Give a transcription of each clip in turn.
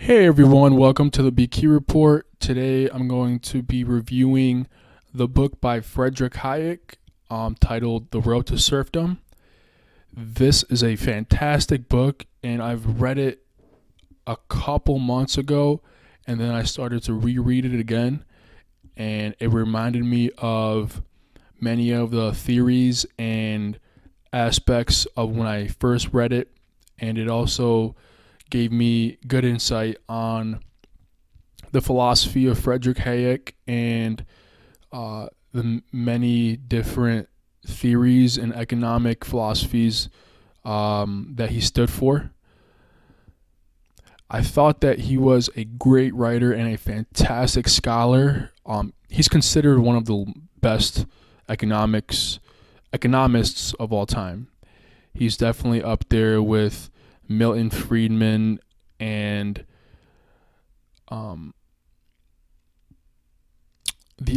Hey everyone, welcome to the BK Report. Today I'm going to be reviewing the book by Friedrich Hayek titled The Road to Serfdom. This is a fantastic book and I've read it a couple months ago and then I started to reread it again, and it reminded me of many of the theories and aspects of when I first read it, and it also gave me good insight on the philosophy of Friedrich Hayek and the many different theories and economic philosophies that he stood for. I thought that he was a great writer and a fantastic scholar. He's considered one of the best economists of all time. He's definitely up there with Milton Friedman and the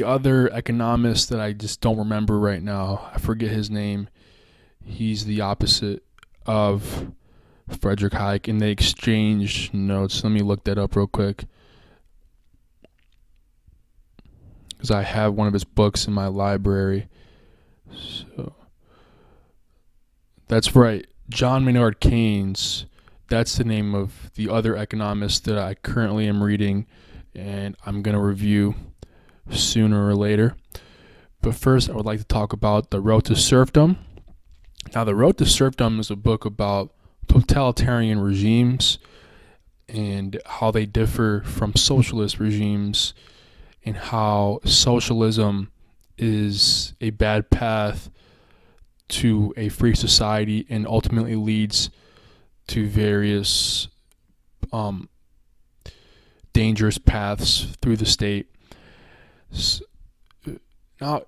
other economist that I just don't remember right now. I forget his name. He's the opposite of Friedrich Hayek, and they exchange notes. Let me look that up real quick, because I have one of his books in my library. So that's right, John Maynard Keynes. That's the name of the other economist that I currently am reading, and I'm going to review sooner or later. But first, I would like to talk about The Road to Serfdom. Now, The Road to Serfdom is a book about totalitarian regimes and how they differ from socialist regimes, and how socialism is a bad path to a free society and ultimately leads to various dangerous paths through the state. Now,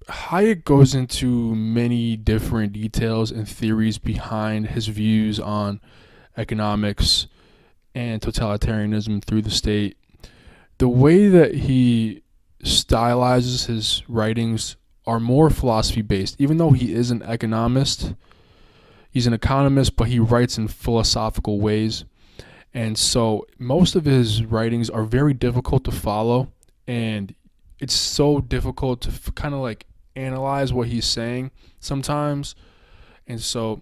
Hayek goes into many different details and theories behind his views on economics and totalitarianism through the state. The way that he stylizes his writings are more philosophy based. Even though he is an economist, he's an economist, but he writes in philosophical ways. And so most of his writings are very difficult to follow, and it's so difficult to kind of like analyze what he's saying sometimes. And so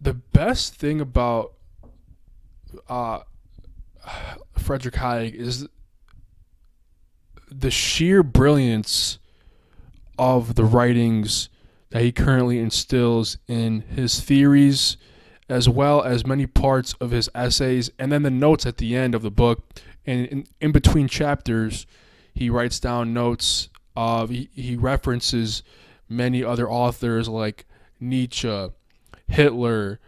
the best thing about Friedrich Hayek is the sheer brilliance of the writings that he currently instills in his theories, as well as many parts of his essays, and then the notes at the end of the book. And in between chapters, he writes down notes of, he references many other authors like Nietzsche, Hitler,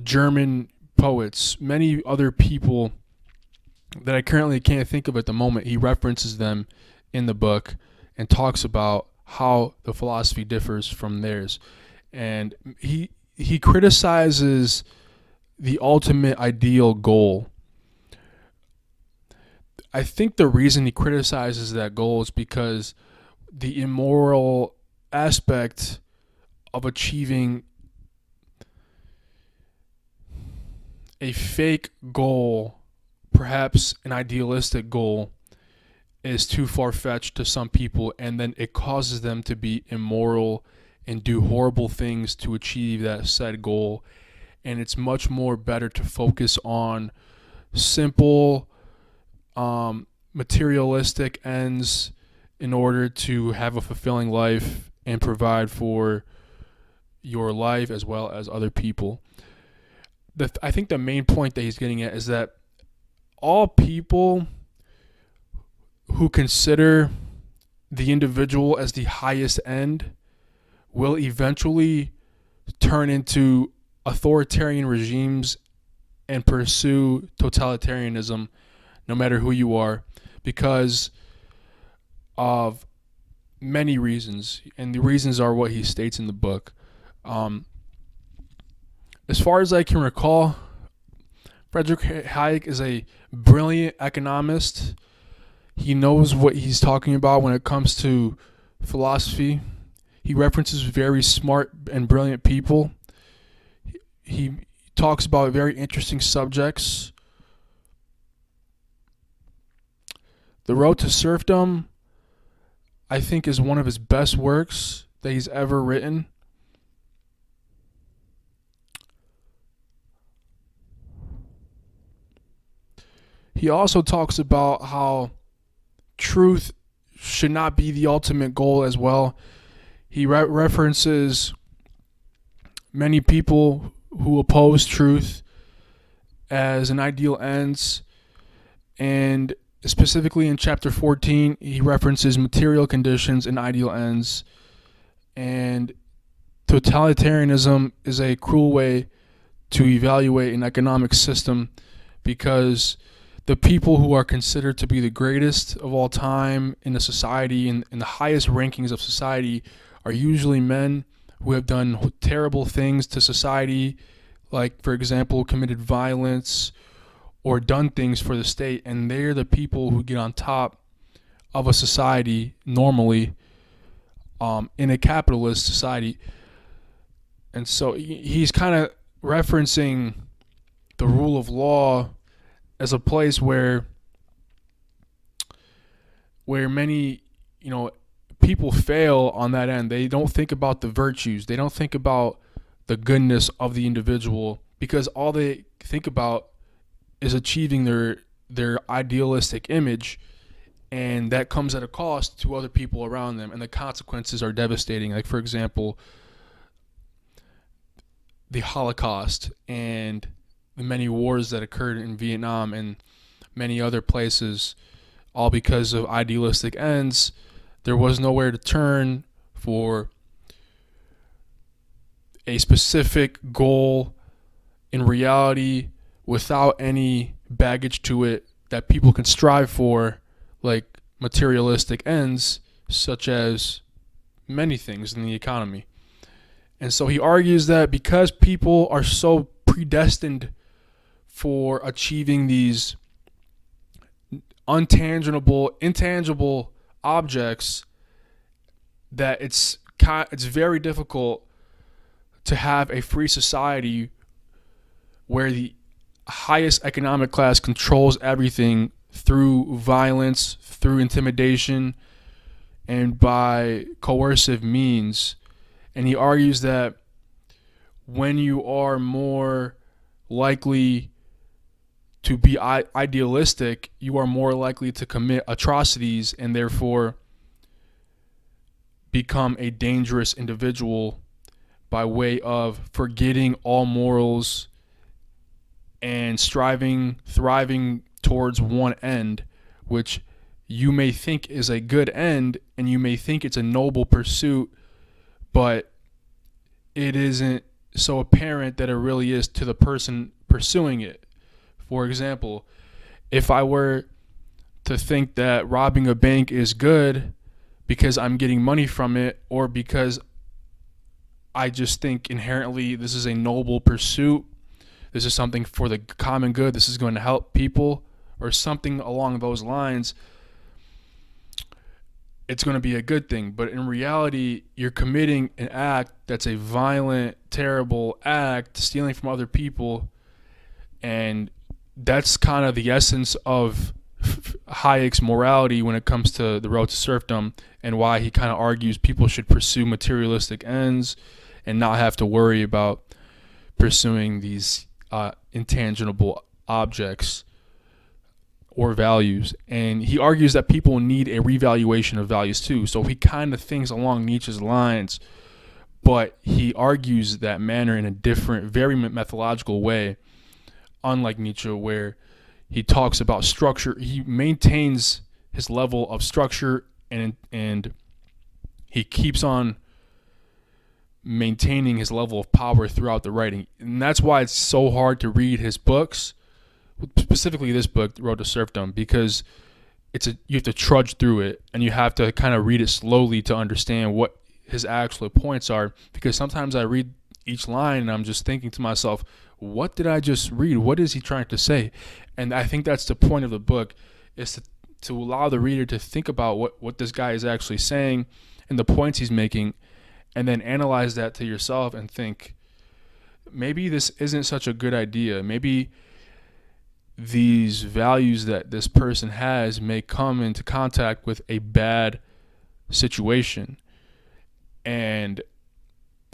German poets, many other people that I currently can't think of at the moment. He references them in the book and talks about how the philosophy differs from theirs. And he criticizes the ultimate ideal goal. I think the reason he criticizes that goal is because the immoral aspect of achieving a fake goal, perhaps an idealistic goal, is too far-fetched to some people, and then it causes them to be immoral and do horrible things to achieve that said goal. And it's much more better to focus on simple materialistic ends in order to have a fulfilling life and provide for your life as well as other people. I think the main point that he's getting at is that all people who consider the individual as the highest end will eventually turn into authoritarian regimes and pursue totalitarianism, no matter who you are, because of many reasons. And the reasons are what he states in the book. As far as I can recall, Friedrich Hayek is a brilliant economist. He knows what he's talking about when it comes to philosophy. He references very smart and brilliant people. He talks about very interesting subjects. The Road to Serfdom, I think, is one of his best works that he's ever written. He also talks about how truth should not be the ultimate goal as well. He references many people who oppose truth as an ideal ends, and specifically in chapter 14, he references material conditions and ideal ends. And totalitarianism is a cruel way to evaluate an economic system, because the people who are considered to be the greatest of all time in a society and in the highest rankings of society are usually men who have done terrible things to society, like, for example, committed violence or done things for the state, and they're the people who get on top of a society normally, in a capitalist society. And so he's kind of referencing the rule of law as a place where many, people fail on that end. They don't think about the virtues. They don't think about the goodness of the individual, because all they think about is achieving their idealistic image, and that comes at a cost to other people around them, and the consequences are devastating. Like, for example, the Holocaust and the many wars that occurred in Vietnam and many other places, all because of idealistic ends. There was nowhere to turn for a specific goal in reality without any baggage to it that people can strive for, like materialistic ends, such as many things in the economy. And so he argues that because people are so predestined for achieving these intangible objects, that it's very difficult to have a free society where the highest economic class controls everything through violence, through intimidation, and by coercive means. And he argues that when you are more likely to be idealistic, you are more likely to commit atrocities and therefore become a dangerous individual by way of forgetting all morals and thriving towards one end, which you may think is a good end and you may think it's a noble pursuit, but it isn't so apparent that it really is to the person pursuing it. For example, if I were to think that robbing a bank is good because I'm getting money from it, or because I just think inherently this is a noble pursuit, this is something for the common good, this is going to help people, or something along those lines, it's going to be a good thing. But in reality, you're committing an act that's a violent, terrible act, stealing from other people, and that's kind of the essence of Hayek's morality when it comes to the road to serfdom, and why he kind of argues people should pursue materialistic ends and not have to worry about pursuing these intangible objects or values. And he argues that people need a revaluation of values too. So he kind of thinks along Nietzsche's lines, but he argues that manner in a different, very methodological way, unlike Nietzsche, where he talks about structure. He maintains his level of structure, and he keeps on maintaining his level of power throughout the writing. And that's why it's so hard to read his books, specifically this book, Road to Serfdom, because you have to trudge through it, and you have to kind of read it slowly to understand what his actual points are. Because sometimes I read each line and I'm just thinking to myself, what did I just read? What is he trying to say? And I think that's the point of the book, is to allow the reader to think about what this guy is actually saying and the points he's making, and then analyze that to yourself and think, maybe this isn't such a good idea. Maybe these values that this person has may come into contact with a bad situation. And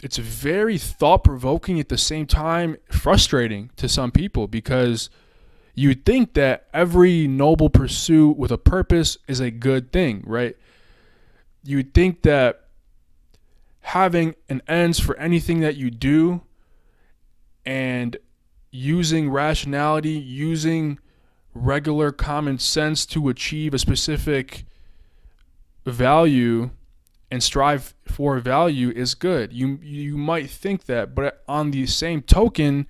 it's very thought-provoking, at the same time frustrating to some people, because you'd think that every noble pursuit with a purpose is a good thing, right? You'd think that having an ends for anything that you do and using rationality, using regular common sense to achieve a specific value and strive for value is good. You might think that, but on the same token,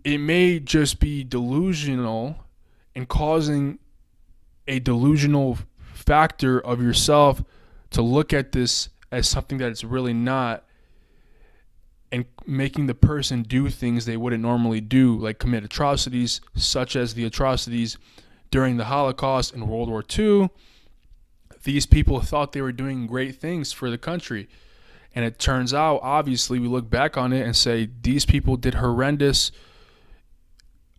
it may just be delusional and causing a delusional factor of yourself to look at this as something that it's really not, and making the person do things they wouldn't normally do, like commit atrocities, such as the atrocities during the Holocaust and World War II. These people thought they were doing great things for the country. And it turns out, obviously, we look back on it and say, these people did horrendous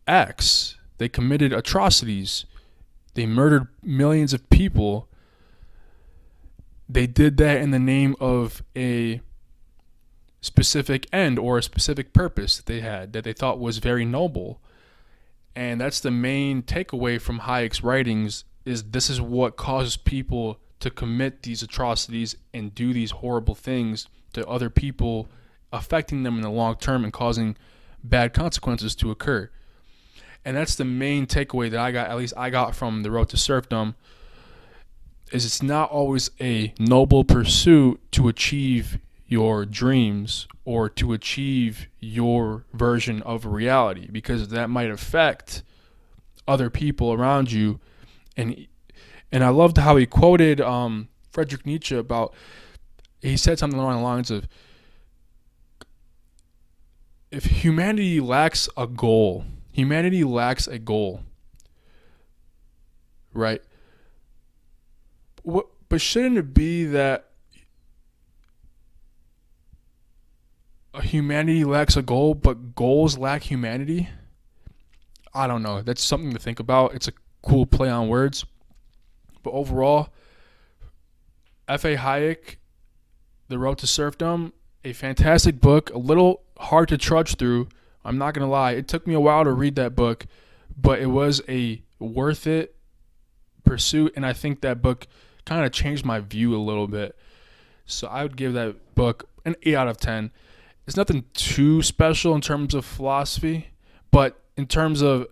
acts. They committed atrocities. They murdered millions of people. They did that in the name of a specific end or a specific purpose that they had, that they thought was very noble. And that's the main takeaway from Hayek's writings, is this is what causes people to commit these atrocities and do these horrible things to other people, affecting them in the long term and causing bad consequences to occur. And that's the main takeaway that I got, at least I got from The Road to Serfdom, is it's not always a noble pursuit to achieve your dreams or to achieve your version of reality, because that might affect other people around you. And I loved how he quoted Friedrich Nietzsche about, he said something along the lines of, if humanity lacks a goal, right? But shouldn't it be that humanity lacks a goal, but goals lack humanity? I don't know. That's something to think about. It's a cool play on words. But overall, F.A. Hayek, The Road to Serfdom, a fantastic book, a little hard to trudge through. I'm not going to lie. It took me a while to read that book, but it was a worth it pursuit, and I think that book kind of changed my view a little bit. So I would give that book an 8 out of 10. It's nothing too special in terms of philosophy, but in terms of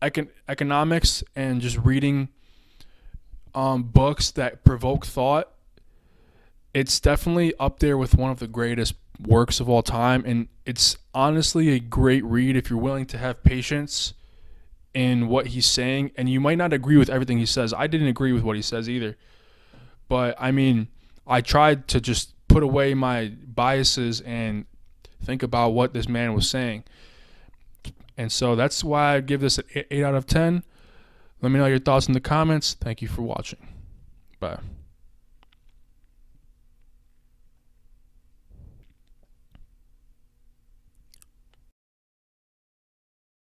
economics and just reading books that provoke thought, it's definitely up there with one of the greatest works of all time. And it's honestly a great read if you're willing to have patience in what he's saying. And you might not agree with everything he says. I didn't agree with what he says either. But I mean, I tried to just put away my biases and think about what this man was saying. And so that's why I give this an 8 out of 10. Let me know your thoughts in the comments. Thank you for watching. Bye.